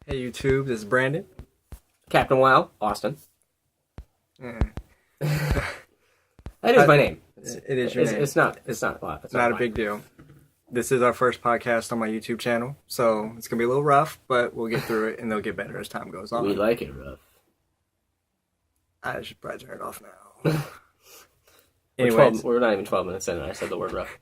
Hey YouTube, this is Brandon. CaptainWow, Austin. Mm. That is my name. It is your name. It's not a lot. It's not a big deal. This is our first podcast on my YouTube channel, so it's going to be a little rough, but we'll get through it, and they'll get better as time goes on. We like it rough. I should probably turn it off now. We're not even 12 minutes in, and I said the word rough.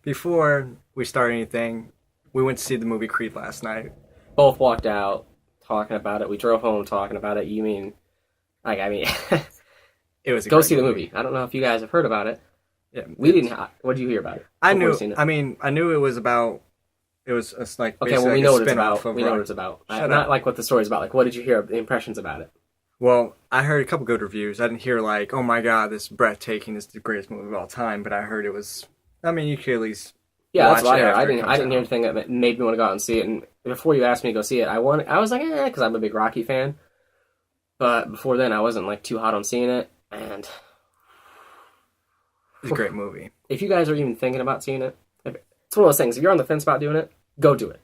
Before we start anything, we went to see the movie Creed last night. Both walked out talking about it. We drove home talking about it. You mean, It was a go great see the movie. I don't know if you guys have heard about it. Yeah, we didn't. What did you hear about it? I knew it was about. It's like okay. Well, we know what it's about. We know what it's about. Not up. Like what the story's about. Like, what did you hear? The impressions about it. Well, I heard a couple good reviews. I didn't hear like, "Oh my god, this is breathtaking! This is the greatest movie of all time." But I heard it was. I mean, you could at least. Yeah, that's what I heard. I didn't hear anything that made me want to go out and see it. And before you asked me to go see it, I was like, because I'm a big Rocky fan. But before then, I wasn't like too hot on seeing it. And it's a great movie. If you guys are even thinking about seeing it, it's one of those things. If you're on the fence about doing it, go do it.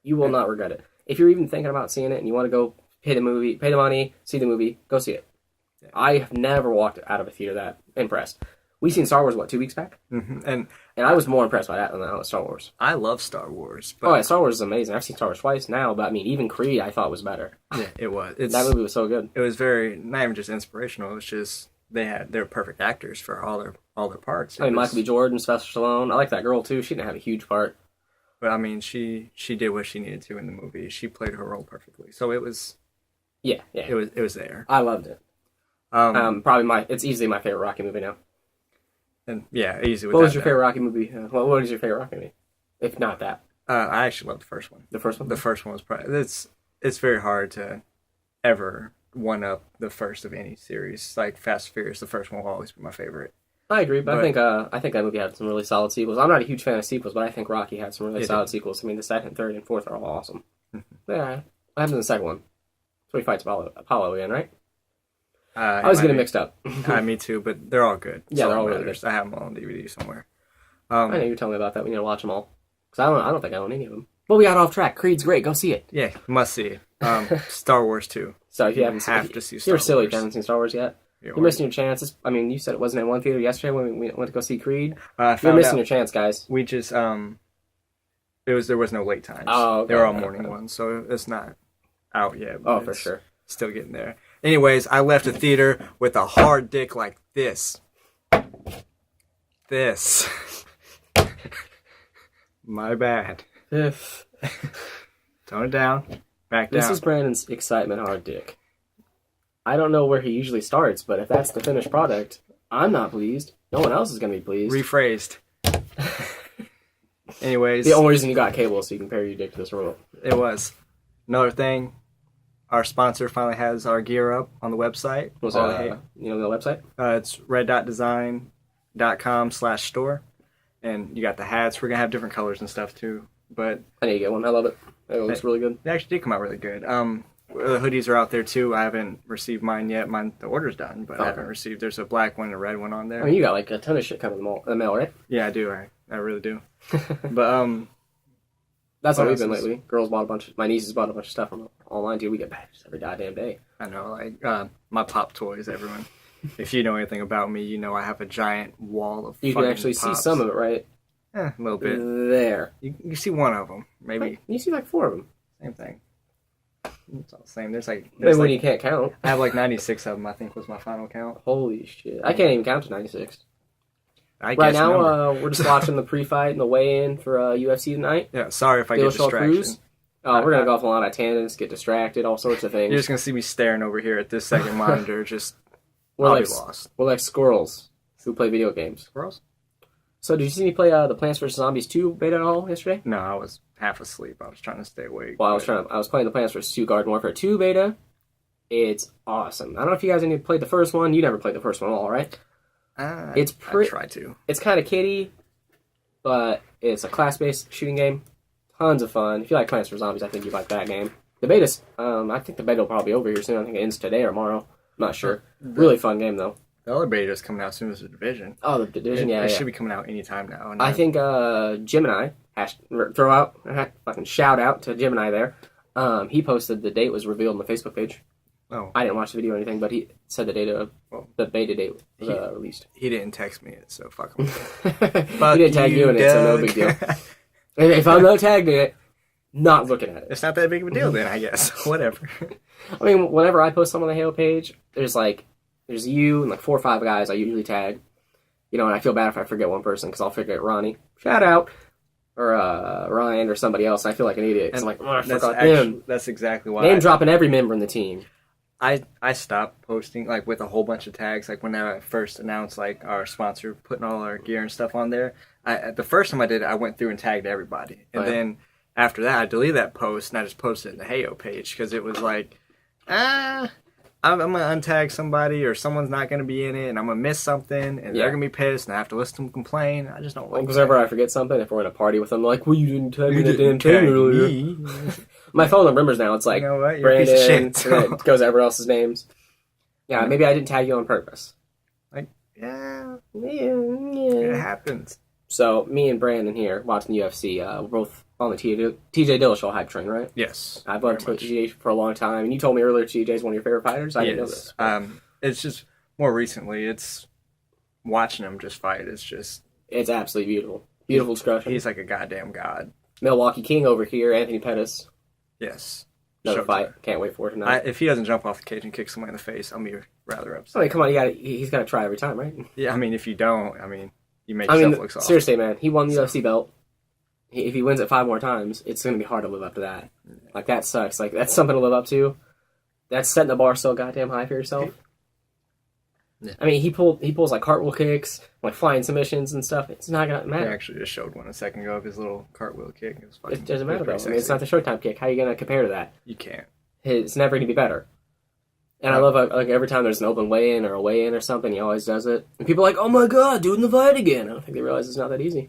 You will not regret it. If you're even thinking about seeing it and you want to go pay the money, see the movie, go see it. Yeah. I have never walked out of a theater that impressed. We seen Star Wars, 2 weeks back? Mm-hmm. And I was more impressed by that than I was Star Wars. I love Star Wars. But Star Wars is amazing. I've seen Star Wars twice now, but I mean, even Creed I thought was better. Yeah, it was. That movie was so good. It was very, not even just inspirational, it was just, they're perfect actors for all their parts. Michael B. Jordan, Sylvester Stallone. I like that girl too. She didn't have a huge part. But I mean, she did what she needed to in the movie. She played her role perfectly. So it was... Yeah. It was there. I loved it. It's easily my favorite Rocky movie now. And yeah, easy with What was your favorite Rocky movie? What is your favorite Rocky movie? If not that. I actually loved the first one. The first one? The first one was probably... It's very hard to ever one-up the first of any series. Like Fast and Furious, the first one will always be my favorite. I agree, but I think that movie had some really solid sequels. I'm not a huge fan of sequels, but I think Rocky had some really solid sequels. I mean, the second, third, and fourth are all awesome. Yeah, I haven't seen the second one. So he fights Apollo again, right? I was getting mixed up. Me too, but they're all good. Yeah, they're all really good. I have them all on DVD somewhere. I know you were telling me about that. We need to watch them all. Because I don't think I own any of them. But we got off track. Creed's great. Go see it. Yeah, must see it. Star Wars too. So if you haven't seen to see Star Wars. You're silly if you haven't seen Star Wars yet. You're missing your chance. You said it wasn't in one theater yesterday when we went to go see Creed. You're missing your chance, guys. We just there was no late times. Oh, okay. They were all morning ones, so it's not out yet. Oh, for sure. Still getting there. Anyways, I left the theater with a hard dick like this. This. My bad. Tone it down. Back down. This is Brandon's excitement hard dick. I don't know where he usually starts, but if that's the finished product, I'm not pleased. No one else is going to be pleased. Rephrased. Anyways. The only reason you got cable is so you can pair your dick to this remote. It was. Another thing, our sponsor finally has our gear up on the website. What's that? You know the website? It's red.design.com/store. And you got the hats. We're going to have different colors and stuff too. But I need to get one. I love it. It looks really good. They actually did come out really good. The hoodies are out there too. I haven't received mine yet. The order's done, but I haven't received. There's a black one and a red one on there. I mean, you got like a ton of shit coming in the mail, right? Yeah, I do. I really do. But that's how we've been lately. My nieces bought a bunch of stuff online too. We get packages every goddamn day. I know, like my pop toys. Everyone, if you know anything about me, you know I have a giant wall of. You can actually see some of it, right? A little bit. There. You see one of them, maybe. You see like 4 of them. Same thing. It's all the same. There's when you can't count. I have like 96 of them, I think was my final count. Holy shit. I can't even count to 96. Right now, we're just watching the pre-fight and the weigh-in for UFC tonight. Yeah, sorry if I get distracted. We're going to go off a lot of tangents, get distracted, all sorts of things. You're just going to see me staring over here at this second monitor, I'll be lost. We're like squirrels who play video games. Squirrels? So did you see me play the Plants vs. Zombies 2 beta at all yesterday? No, I was half asleep. I was trying to stay awake. Well, I was playing the Plants vs. 2 Garden Warfare 2 beta. It's awesome. I don't know if you guys played the first one. You never played the first one at all, right? I try to. It's kind of kiddie, but it's a class-based shooting game. Tons of fun. If you like Plants vs. Zombies, I think you'd like that game. The beta's, I think the beta will probably be over here soon. I think it ends today or tomorrow. I'm not sure. Really fun game, though. The other beta is coming out as soon as the Division. Oh, the Division, yeah. It should be coming out anytime now. I think Gemini, fucking shout out to Gemini there. He posted the date was revealed on the Facebook page. Oh, I didn't watch the video or anything, but he said the beta date was released. he didn't text me it, so fuck him. He didn't tag you in it, so no big deal. If I'm not tagged in it, not looking at it. It's not that big of a deal then, I guess. Whatever. I mean, whenever I post something on the Halo page, there's you and like 4 or 5 guys I usually tag. You know, and I feel bad if I forget one person because I'll forget Ronnie. Shout out. Or Ryan or somebody else. And I feel like an idiot because I'm like, I forgot him. That's exactly why. Name dropping every member in the team. I stopped posting like with a whole bunch of tags. Like when I first announced like our sponsor putting all our gear and stuff on there. The first time I did it, I went through and tagged everybody, and then after that, I deleted that post and I just posted it in the Heyo page because it was like, I'm gonna untag somebody or someone's not gonna be in it, and I'm gonna miss something, and they're gonna be pissed, and I have to listen to them complain. I just don't like. Because whenever I forget something, if we're in a party with them, like, well, you didn't tag me that damn thing earlier. My phone remembers now. It's like, you know what? You're Brandon, a piece of shit, so. And it goes everyone else's names. Yeah, maybe I didn't tag you on purpose. Like, yeah, it happens. So, me and Brandon here, watching UFC, we're both on the TJ Dillashaw hype train, right? Yes. I've loved TJ for a long time, and you told me earlier TJ is one of your favorite fighters. I didn't know this. It's just, more recently, it's watching him just fight. It's absolutely beautiful. Beautiful discussion. He's like a goddamn god. Milwaukee King over here, Anthony Pettis. Yes. Another fight. Can't wait for it tonight. If he doesn't jump off the cage and kick somebody in the face, I'll be rather upset. I mean, come on, he's got to try every time, right? Yeah, I mean, if you don't, you make yourself look soft. Seriously, man, he won the UFC belt. If he wins it 5 more times, it's going to be hard to live up to that. Like, that sucks. Like, that's something to live up to. That's setting the bar so goddamn high for yourself. Yeah. I mean, he pulls like cartwheel kicks, like flying submissions and stuff. It's not gonna matter. I actually just showed one a second ago of his little cartwheel kick. It doesn't matter though. I mean, it's not the Showtime kick. How are you gonna compare to that? You can't. It's never gonna be better. And I love like every time there's an open weigh-in or a weigh-in or something, he always does it. And people are like, "Oh my god, doing the fight again!" I don't think they realize it's not that easy.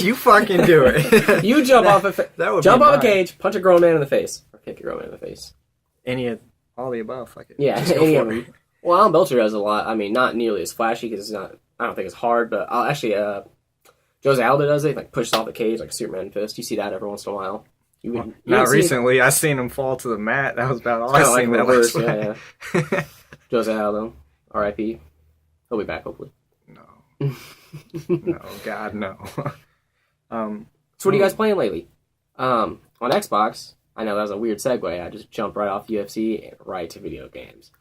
You fucking do it. You jump off a cage, punch a grown man in the face, or kick a grown man in the face. All the above. Fuck it. Yeah, any of them. Well, Alan Belcher does a lot. I mean, not nearly as flashy because it's not. I don't think it's hard, but Jose Aldo does it. Like pushes off the cage like a Superman fist. You see that every once in a while. Not recently. I seen him fall to the mat. That was about all I seen. That reverse, yeah. Jose Aldo, R.I.P. He'll be back hopefully. No, no, God, no. So what are you guys playing lately? On Xbox. I know that was a weird segue. I just jumped right off UFC and right to video games.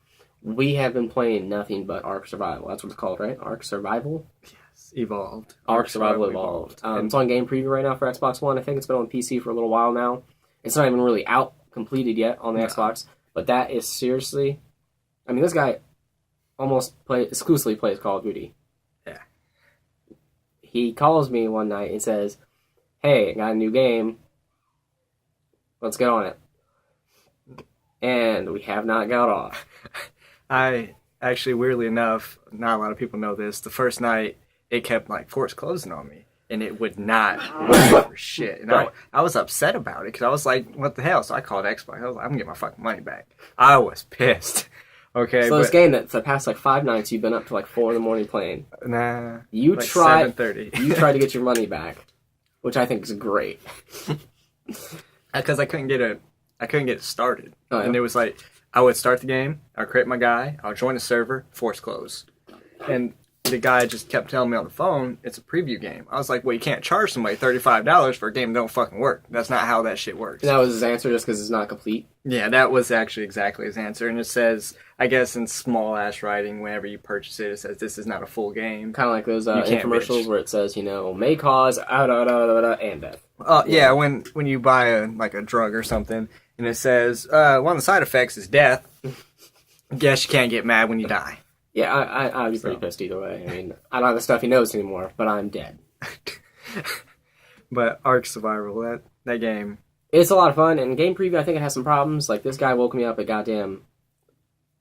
We have been playing nothing but Ark Survival. That's what it's called, right? Ark Survival? Yes. Evolved. Ark Survival Evolved. It's on game preview right now for Xbox One. I think it's been on PC for a little while now. It's not even really out, completed yet on the Xbox. But that is seriously... I mean, this guy exclusively plays Call of Duty. Yeah. He calls me one night and says, "Hey, I got a new game. Let's get on it." And we have not got off. I actually, weirdly enough, not a lot of people know this, the first night, it kept, force closing on me. And it would not work for shit. And I was upset about it, because I was like, what the hell? So I called Xbox. I was like, I'm going to get my fucking money back. I was pissed. Okay, so this game that for the past, 5 nights, you've been up to, 4 in the morning playing. Nah. You tried 7:30. You tried to get your money back, which I think is great. Because I couldn't get it started. Oh, yeah. And it was I would start the game, I'll create my guy, I'll join the server, force close. And the guy just kept telling me on the phone, it's a preview game. I was like, well, you can't charge somebody $35 for a game that don't fucking work. That's not how that shit works. And that was his answer just because it's not complete? Yeah, that was actually exactly his answer. And it says, I guess in small-ass writing, whenever you purchase it, it says this is not a full game. Kind of like those infomercials where it says, may cause and death. Yeah, when you buy a drug or something, and it says, one of the side effects is death, guess you can't get mad when you die. Yeah, I'd be pretty pissed either way. I mean, I don't have the stuff he knows anymore, but I'm dead. But Ark Survival, that game... It's a lot of fun, and game preview, I think it has some problems. Like, this guy woke me up at goddamn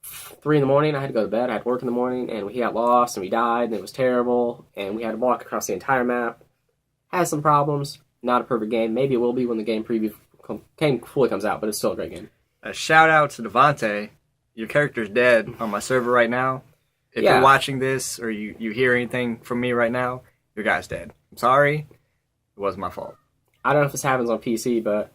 3 in the morning. I had to go to bed. I had work in the morning, and we got lost, and we died, and it was terrible, and we had to walk across the entire map. Has some problems. Not a perfect game. Maybe it will be when the game preview fully comes out, but it's still a great game. A shout out to Devontae. Your character's dead on my server right now. If you're watching this or you hear anything from me right now, your guy's dead. I'm sorry. It wasn't my fault. I don't know if this happens on PC, but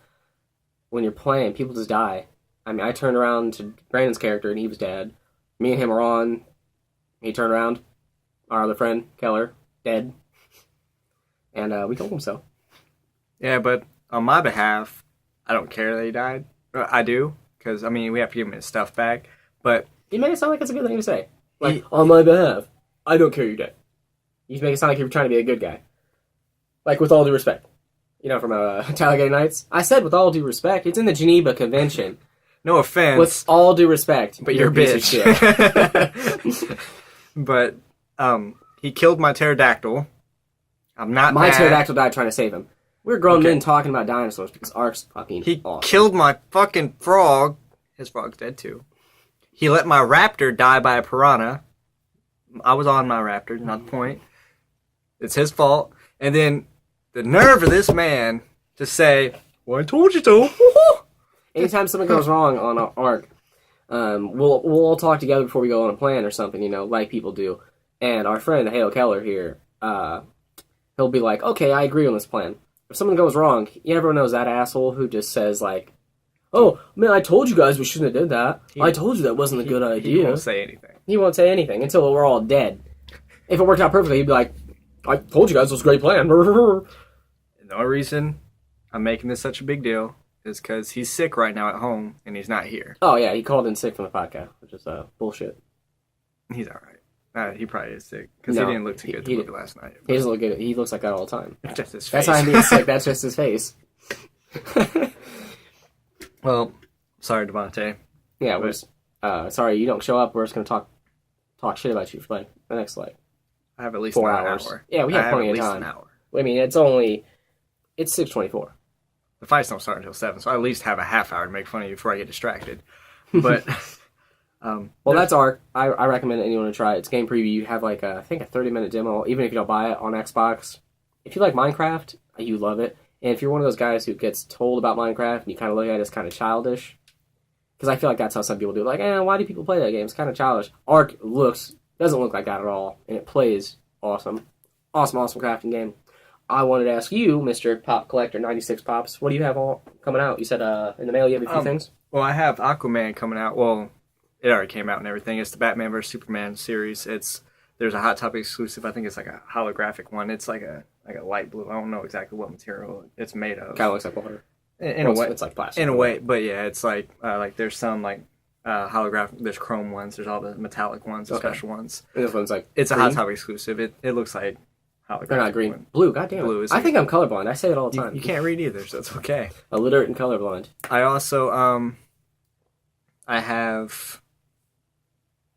when you're playing, people just die. I mean, I turned around to Brandon's character, and he was dead. Me and him were on. He turned around. Our other friend, Keller, dead. And we told him so. Yeah, but on my behalf, I don't care that he died. I do, because, I mean, we have to give him his stuff back. But you make it sound like it's a good thing to say. Like, on my behalf, I don't care you're dead. You make it sound like you're trying to be a good guy. Like, with all due respect. You know, from Talladega Nights. I said with all due respect. It's in the Geneva Convention. No offense. With all due respect. But you're a bitch. But, he killed my pterodactyl. I'm not My mad. pterodactyl died trying to save him. We're grown men talking about dinosaurs because Ark's fucking He awesome. killed my fucking frog. His frog's dead too. He let my raptor die by a piranha. I was on my raptor, not the point. It's his fault. And then the nerve of this man to say, well, I told you so. Anytime something goes wrong on Ark, we'll all talk together before we go on a plan or something, you know, like people do. And our friend Hale Keller here, he'll be like, okay, I agree on this plan. If something goes wrong, everyone knows that asshole who just says, like, oh, man, I told you guys we shouldn't have did that. I told you that wasn't a good idea. He won't say anything. He won't say anything until we're all dead. If it worked out perfectly, he'd be like, I told you guys it was a great plan. The only reason I'm making this such a big deal is because he's sick right now at home, and he's not here. Oh, yeah, he called in sick from the podcast, which is bullshit. He's all right. He probably is sick, because he didn't look too good to look at last night. He doesn't look good. He looks like that all the time. Just his face. That's not him being sick. That's just his face. Well, sorry, Devontae. Yeah, we're just, sorry you don't show up. We're just going to talk shit about you for like the next like I have at least 4 an hours. hour. Yeah, we have plenty of time. An hour. I mean, it's 6:24. The fights don't start until 7, so I at least have a half hour to make fun of you before I get distracted. But well, that's Ark. I recommend anyone to try it. It's game preview. You have like I think a 30-minute demo, even if you don't buy it on Xbox. If you like Minecraft, you love it. And if you're one of those guys who gets told about Minecraft and you kind of look at it as kind of childish, because I feel like that's how some people do. Like, why do people play that game? It's kind of childish. Ark doesn't look like that at all, and it plays awesome. Awesome crafting game. I wanted to ask you, Mr. Pop Collector 96 Pops, what do you have all coming out? You said in the mail you have a few things? Well, I have Aquaman coming out. Well, it already came out and everything. It's the Batman vs. Superman series. There's a Hot Topic exclusive. I think it's like a holographic one. It's like a light blue. I don't know exactly what material it's made of. Kind of looks like water. In a way, it's like plastic. In a way, but yeah, it's like there's some like holographic. There's chrome ones. There's all the metallic ones, the special ones. And this one's like it's green? a Hot Topic exclusive. It looks like holographic. They're not green. One. Blue. Goddamn. Blue. I think I'm colorblind. I say it all the time. You can't read either, so it's okay. Illiterate and colorblind. I also I have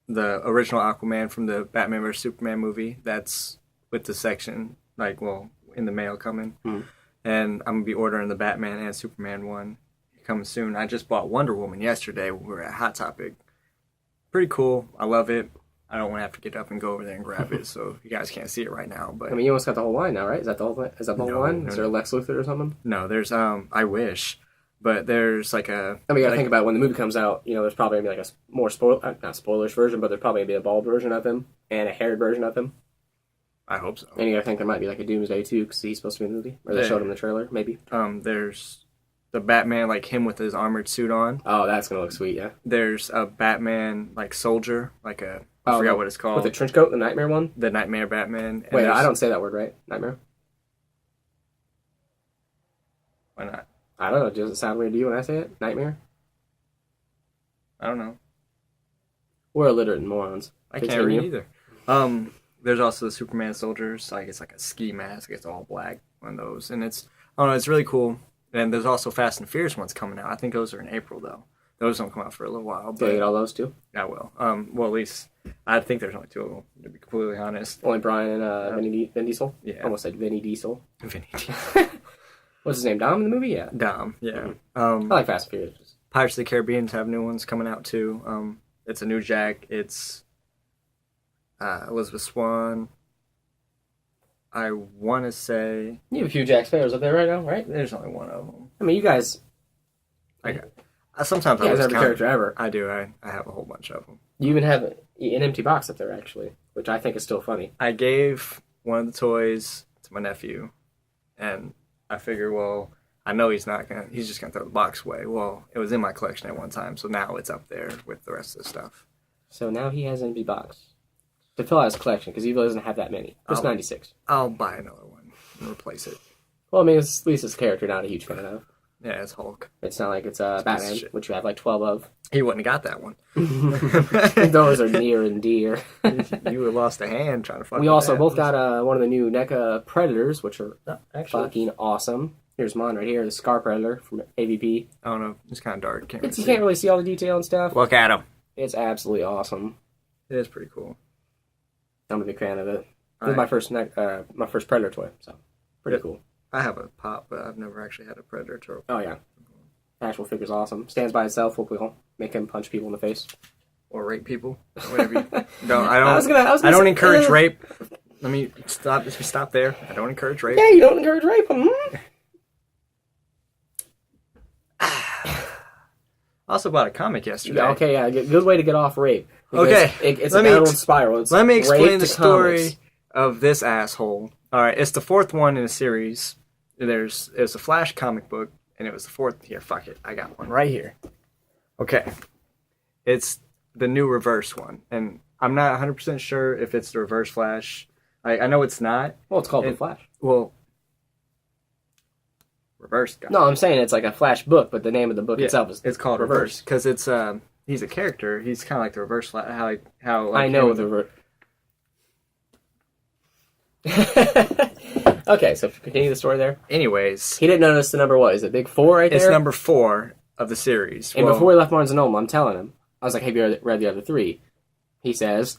the original Aquaman from the Batman vs. Superman movie. That's with the section, in the mail coming. And I'm going to be ordering the Batman and Superman one coming soon. I just bought Wonder Woman yesterday. We were at Hot Topic. Pretty cool. I love it. I don't want to have to get up and go over there and grab it, so you guys can't see it right now. But I mean, you almost got the whole line now, right? Is that the whole line? No, Is there a Lex Luthor or something? No, there's, I wish. But there's like a... I mean, you gotta think about it. When the movie comes out, there's probably gonna be like a more not spoilerish version, but there's probably gonna be a bald version of him and a haired version of him. I hope so. And you gotta think there might be like a Doomsday too, because he's supposed to be in the movie. Or they showed him in the trailer, maybe. There's the Batman, like him with his armored suit on. Oh, that's gonna look sweet, yeah. There's a Batman, like soldier, I forgot what it's called. With the trench coat, the Nightmare one? The Nightmare Batman. Wait, I don't say that word right. Nightmare? Why not? I don't know. Does it sound weird to you when I say it? Nightmare? I don't know. We're illiterate morons. I can't read either. There's also the Superman soldiers. It's like a ski mask. It's all black, one of those. And it's really cool. And there's also Fast and Furious ones coming out. I think those are in April, though. Those don't come out for a little while. Do you get all those, too? I will. Well, at least, I think there's only 2 of them, to be completely honest. Only Brian and Vin Diesel? Yeah. Almost said Vinny Diesel. Vinny Diesel. What's his name? Dom in the movie? Yeah. Dom, yeah. I like Fast and Furious. Pirates of the Caribbean have new ones coming out, too. It's a new Jack. It's Elizabeth Swann. I want to say... You have a few Jack Sparrows up there right now, right? There's only one of them. I mean, you guys... Sometimes I lose lose every character ever. I do. I have a whole bunch of them. You even have an empty box up there, actually, which I think is still funny. I gave one of the toys to my nephew, and I figure, I know he's not gonna. He's just gonna throw the box away. Well, it was in my collection at one time, so now it's up there with the rest of the stuff. So now he has an empty box to fill out his collection because he really doesn't have that many. Just 96. I'll buy another one and replace it. Well, I mean, it's at least his character not a huge fan of. Yeah, it's Hulk. It's not like it's Batman, which you have like 12 of. He wouldn't have got that one. Those are near and dear. You would have lost a hand trying to fuck. We also both got one of the new NECA Predators, which are fucking awesome. Here's mine right here, the Scar Predator from AVP. I don't know. It's kind of dark. You can't really see all the detail and stuff. Look at him. It's absolutely awesome. It is pretty cool. I'm a big fan of it. This is my first Predator toy, so pretty cool. I have a Pop, but I've never actually had a Predator toy. Oh yeah, actual figure's awesome. Stands by itself. We'll make him punch people in the face or rape people. Whatever. I don't say, encourage rape. Let me stop there. I don't encourage rape. Yeah, you don't encourage rape. I also bought a comic yesterday. Yeah, okay, yeah, good way to get off rape. Okay, it's a downward spiral. Let me explain the story of this asshole. All right, it's the fourth one in a series. It's a Flash comic book, and it was the fourth. Here, fuck it, I got one right here. Okay, it's the new Reverse one, and I'm not 100% sure if it's the Reverse Flash. I know it's not. Well, it's called the Flash. Well, Reverse guy. No, I'm saying it's like a Flash book, but the name of the book itself is it's called Reverse because it's he's a character. He's kind of like the Reverse Flash. How I know the Reverse. Okay, so continue the story there. Anyways, he didn't notice the number. What is it? Big 4 right there. It's number 4 of the series. And before we left Barnes and Noble, I'm telling him, I was like, "Have you read the other 3?" He says,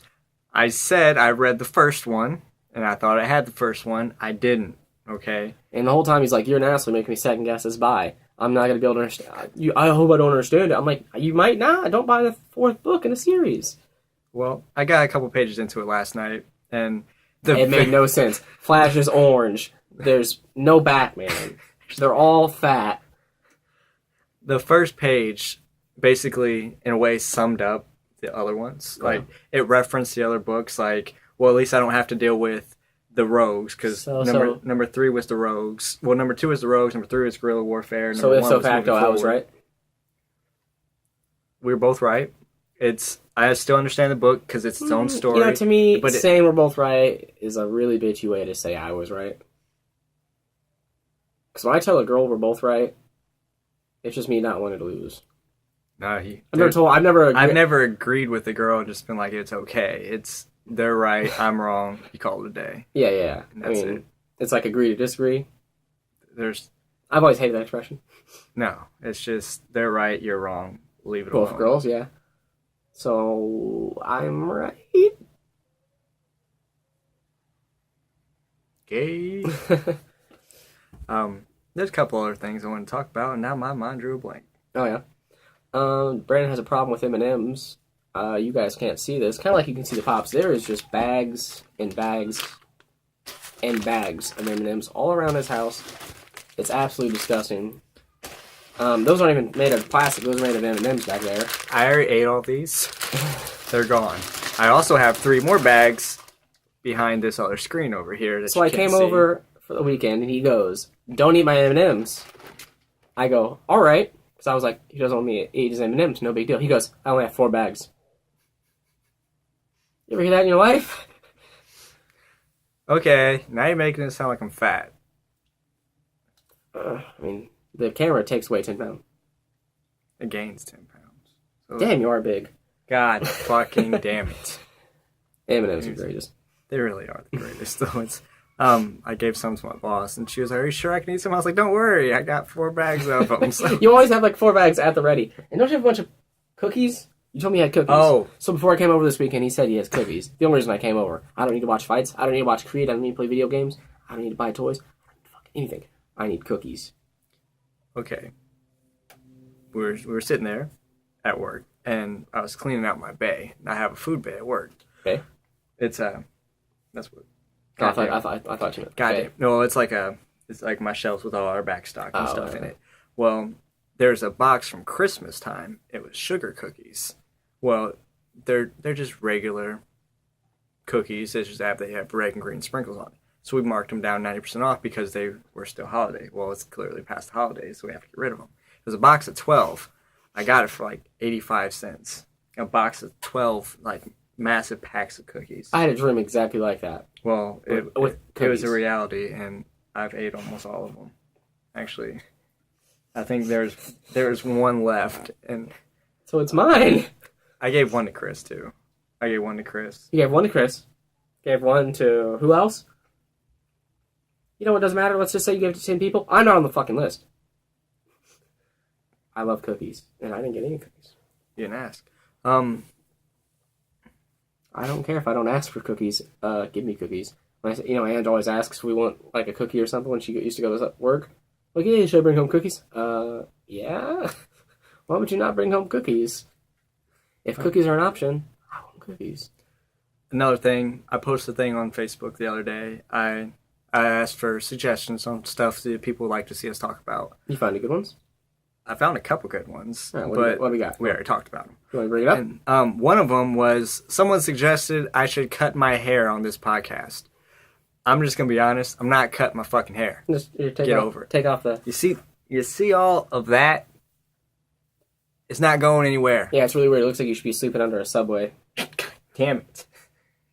"I said I read the first one, and I thought I had the first one. I didn't." Okay. And the whole time he's like, "You're an asshole, making me second guess this buy. I'm not gonna be able to understand. I hope I don't understand it." I'm like, "You might not. Don't buy the 4th book in the series." Well, I got a couple pages into it last night, and it made no sense. Flash is orange. There's no Batman. They're all fat. The first page basically, in a way, summed up the other ones. Like, it referenced the other books. Like, well, at least I don't have to deal with the Rogues, because number 3 was the Rogues. Well, number 2 was the Rogues. Number 3 was Guerrilla Warfare. So if so facto, I was right. We were both right. I still understand the book because it's its own story. You know, to me, saying we're both right is a really bitchy way to say I was right. Because when I tell a girl we're both right, it's just me not wanting to lose. No, I've never agreed with the girl and just been like, it's okay. They're right, I'm wrong. You call it a day. Yeah. I mean, it's like agree to disagree. I've always hated that expression. No, it's just they're right, you're wrong. Leave it alone. Both girls, yeah. So I'm right. Gay. There's a couple other things I want to talk about, and now my mind drew a blank. Oh yeah. Brandon has a problem with M&Ms. You guys can't see this. Kind of like you can see the pops. There is just bags and bags and bags of M&Ms all around his house. It's absolutely disgusting. Those aren't even made of plastic. Those are made of M&Ms back there. I already ate all these. They're gone. I also have 3 more bags behind this other screen over here. So I came over for the weekend, and he goes, "Don't eat my M&Ms." I go, "All right." Because I was like, he doesn't want me to eat his M&Ms. No big deal. He goes, "I only have 4 bags." You ever hear that in your life? Okay, now you're making it sound like I'm fat. I mean, the camera takes away 10 pounds. It gains 10 pounds. So damn, you are big. God fucking damn it. M&Ms are the greatest. They really are the greatest, though. I gave some to my boss, and she was like, "Are you sure I can eat some?" I was like, "Don't worry, I got 4 bags of them." So. You always have like 4 bags at the ready. And don't you have a bunch of cookies? You told me you had cookies. Oh. So before I came over this weekend, he said he has cookies. The only reason I came over, I don't need to watch fights. I don't need to watch Creed. I don't need to play video games. I don't need to buy toys. I don't need fucking anything. I need cookies. Okay. We were sitting there at work, and I was cleaning out my bay. I have a food bay at work. Bay? It's that's what. I thought you meant. Goddamn. No, it's like my shelves with all our back stock and stuff in it. Well, there's a box from Christmas time. It was sugar cookies. Well, they're just regular cookies. They have red and green sprinkles on it. So we marked them down 90% off because they were still holiday. Well, it's clearly past the holidays, so we have to get rid of them. It was a box of 12. I got it for like 85 cents. A box of 12, like, massive packs of cookies. I had a dream exactly like that. Well, it was a reality, and I've ate almost all of them. Actually, I think there's one left, and so it's mine. I gave one to Chris too. I gave one to Chris. You gave one to Chris. Gave one to who else? You know what doesn't matter? Let's just say you gave it to 10 people. I'm not on the fucking list. I love cookies, and I didn't get any cookies. You didn't ask. I don't care if I don't ask for cookies. Give me cookies. Ange always asks if we want like a cookie or something when she used to go to work. Like, hey, should I bring home cookies? Yeah. Why would you not bring home cookies? If cookies are an option, I want cookies. Another thing, I posted a thing on Facebook the other day. I asked for suggestions on stuff that people would like to see us talk about. You find any good ones? I found a couple good ones, right, but what we got? We already talked about them. You want to bring it up? And, one of them was someone suggested I should cut my hair on this podcast. I'm just gonna be honest. I'm not cutting my fucking hair. Get over it. Take off the. You see all of that. It's not going anywhere. Yeah, it's really weird. It looks like you should be sleeping under a subway. Damn it!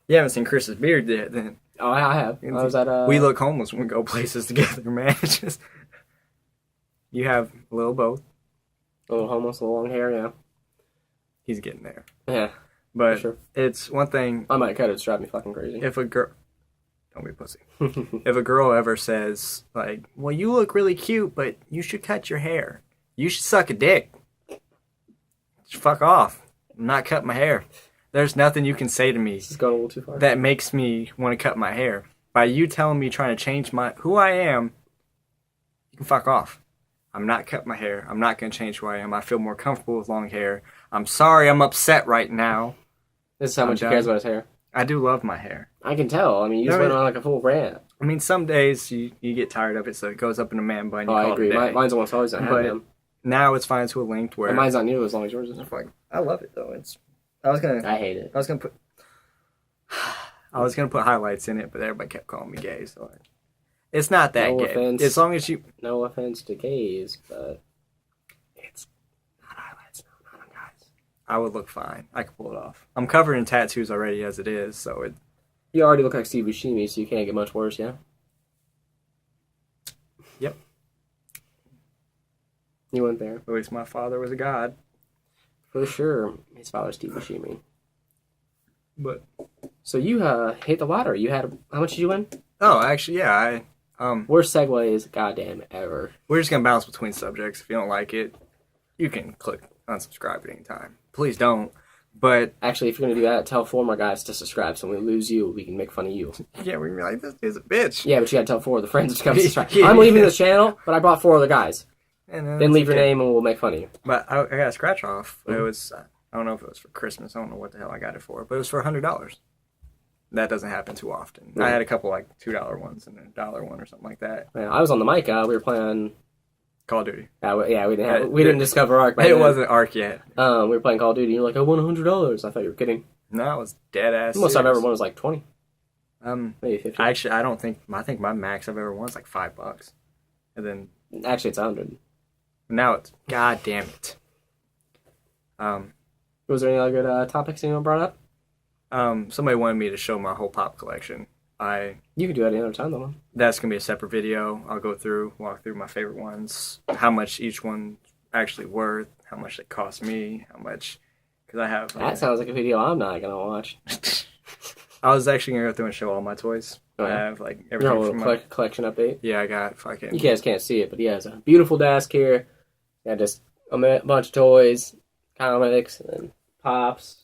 You haven't seen Chris's beard yet, then. Oh, I have. I was at. We look homeless when we go places together, man. Just. You have a little both. A little homeless, a little long hair, yeah. He's getting there. Yeah. But sure. It's one thing. I might cut it. It's driving me fucking crazy. If a girl. Don't be a pussy. If a girl ever says, like, well, you look really cute, but you should cut your hair. You should suck a dick. Just fuck off. I'm not cutting my hair. There's nothing you can say to me. This is going a little too far. That makes me want to cut my hair. By you telling me trying to change who I am, you can fuck off. I'm not cutting my hair. I'm not going to change who I am. I feel more comfortable with long hair. I'm sorry I'm upset right now. This is how much he cares about his hair. I do love my hair. I can tell. I mean, you just went on like a full rant. I mean, some days you get tired of it, so it goes up in a man bun. I agree. Mine's almost always going to have them. Now it's fine to a length where... And mine's not nearly as long as yours is. I love it, though. I hate it. I was gonna put highlights in it, but everybody kept calling me gay, so... It's not that gay. Offense. As long as you... No offense to gays, but... It's not highlights. Not on guys. I would look fine. I could pull it off. I'm covered in tattoos already as it is, so it... You already look like Steve Buscemi, so you can't get much worse, yeah? Yep. You went there. At least my father was a god. For sure. His father's Steve Buscemi. But... So you hit the lottery. You had... How much did you win? Oh, actually, yeah, Worst segues, goddamn, ever. We're just gonna bounce between subjects. If you don't like it, you can click unsubscribe at any time. Please don't. But actually, if you're gonna do that, tell 4 more guys to subscribe. So when we lose you, we can make fun of you. Yeah, we're gonna be like, this dude's a bitch. Yeah, but you gotta tell 4 of the friends to come subscribe. Yeah. I'm leaving this channel, but I brought 4 other guys. Then leave your name and we'll make fun of you. But I got a scratch off. Mm-hmm. It was, I don't know if it was for Christmas. I don't know what the hell I got it for, but it was for $100. That doesn't happen too often. Right. I had a couple like $2 ones and a $1 one or something like that. Yeah, I was on the mic. We were playing Call of Duty. We didn't discover Ark. It wasn't Ark yet. We were playing Call of Duty. And you're like, I won $100. I thought you were kidding. No, I was dead ass. The most I've ever won was like 20. Maybe 50. Actually, I think my max I've ever won is like $5. And then actually, it's 100. Now it's god damn it. Was there any other good topics anyone brought up? Somebody wanted me to show my whole pop collection. You could do that any other time, though. That's gonna be a separate video. I'll walk through my favorite ones, how much each one actually worth, how much it cost me, how much, because I have. That sounds like a video I'm not gonna watch. I was actually gonna go through and show all my toys. I have like everything. Your whole collection update. Yeah, I got fucking. You guys can't see it, but he has a beautiful desk here. Got just a bunch of toys, comics, and then pops.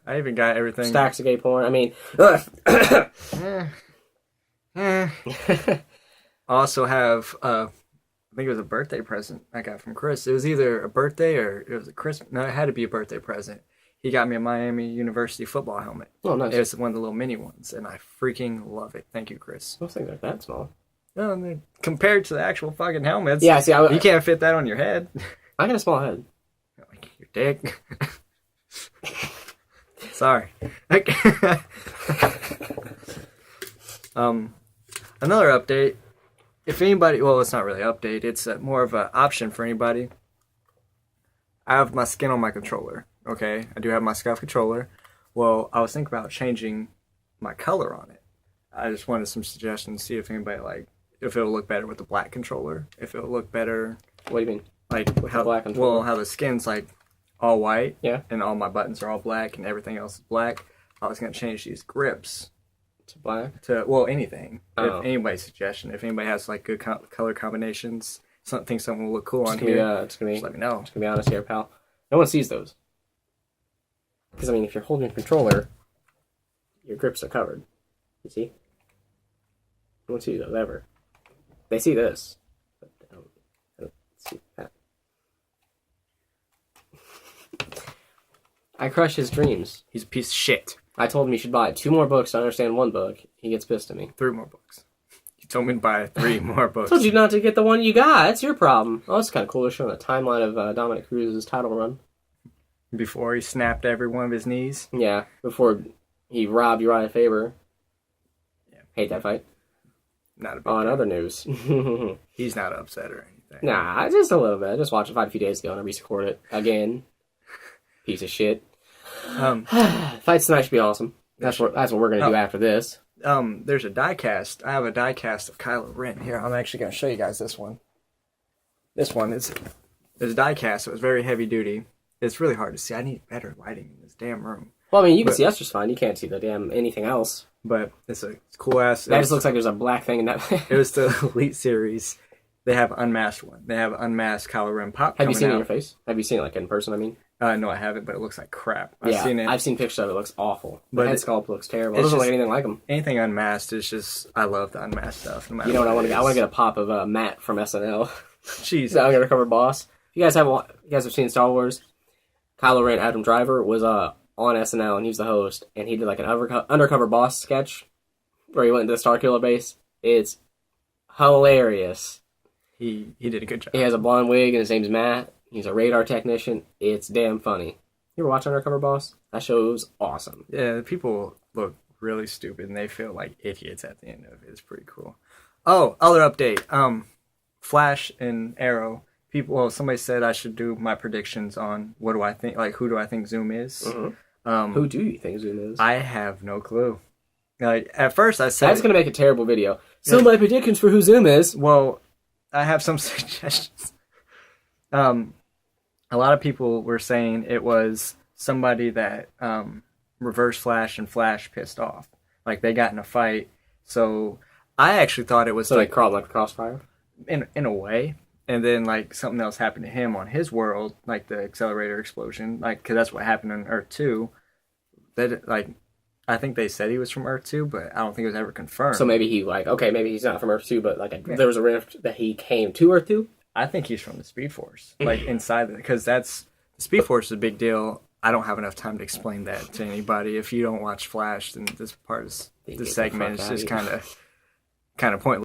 I even got everything. Stacks of gay porn. I mean, I also have, I think it was a birthday present I got from Chris. It was either a birthday or it was a Christmas. No, it had to be a birthday present. He got me a Miami University football helmet. Oh, nice. It was one of the little mini ones, and I freaking love it. Thank you, Chris. Those things are that small. No, compared to the actual fucking helmets. Yeah, see, you can't fit that on your head. I got a small head. Like your dick. Sorry. Another update. If anybody, well, it's not really an update. It's more of an option for anybody. I have my skin on my controller. Okay, I do have my scuff controller. Well, I was thinking about changing my color on it. I just wanted some suggestions, see if anybody if it'll look better with the black controller. If it'll look better. What do you mean? Like how black controller? Well, how the skin's like all white. Yeah. And all my buttons are all black, and everything else is black. I was gonna change these grips to black. To anything. Oh. If anybody's suggestion, if anybody has like good color combinations, something will look cool on here. Just let me know. Just gonna be honest here, pal. No one sees those. Because I mean, if you're holding your controller, your grips are covered. You see? No one sees those ever. They see this. But they don't see that. I crush his dreams. He's a piece of shit. I told him he should buy 2 more books to understand 1 book. He gets pissed at me. 3 more books. You told me to buy 3 more books. I told you not to get the one you got. That's your problem. Oh, it's kind of cool. They're showing a timeline of Dominic Cruz's title run. Before he snapped every one of his knees? Yeah, before he robbed Uriah Faber. Yeah. Hate that fight. Not a big On deal. other news. He's not upset or anything. Nah, just a little bit. I just watched a fight a few days ago and I recorded it again. Piece of shit. Fights tonight should be awesome. That's what we're gonna do after this. There's a diecast. I have a diecast of Kylo Ren here. I'm actually gonna show you guys this one. This one is a diecast. So it's very heavy duty. It's really hard to see. I need better lighting in this damn room. Well, I mean, you can see us just fine. You can't see the damn anything else. But it's a cool ass. That just looks like there's a black thing in that. It was the Elite Series. They have unmasked one. They have unmasked Kylo Ren pop. Have you seen it in your face? Have you seen it like in person? I mean. No, I haven't, but it looks like crap. I've seen pictures of it. It looks awful. But the head sculpt looks terrible. It doesn't look like anything like him. Anything unmasked is just, I love the unmasked stuff. No you know what I want to get? I want to get a pop of Matt from SNL. Jesus. The Undercover Boss. If you guys have seen Star Wars, Kylo Ren, Adam Driver, was on SNL, and he was the host, and he did like an Undercover Boss sketch where he went into the Starkiller base. It's hilarious. He did a good job. He has a blonde wig, and his name's Matt. He's a radar technician. It's damn funny. You ever watch Undercover Boss? That show's awesome. Yeah, people look really stupid, and they feel like idiots at the end of it. It's pretty cool. Oh, other update. Flash and Arrow. Somebody said I should do my predictions on what do I think, like who do I think Zoom is. Mm-hmm. Who do you think Zoom is? I have no clue. Like at first I said that's gonna make a terrible video. So my predictions for who Zoom is. Well, I have some suggestions. A lot of people were saying it was somebody that Reverse Flash and Flash pissed off. Like they got in a fight. So I actually thought it was so like crawled like the crossfire? In a way. And then like something else happened to him on his world, like the accelerator explosion, like because that's what happened on Earth 2. That like I think they said he was from Earth 2, but I don't think it was ever confirmed. So maybe maybe he's not from Earth 2, but there was a rift that he came to Earth 2? I think he's from the Speed Force, like inside it, because the Speed Force is a big deal. I don't have enough time to explain that to anybody. If you don't watch Flash, then this segment is just kind of pointless.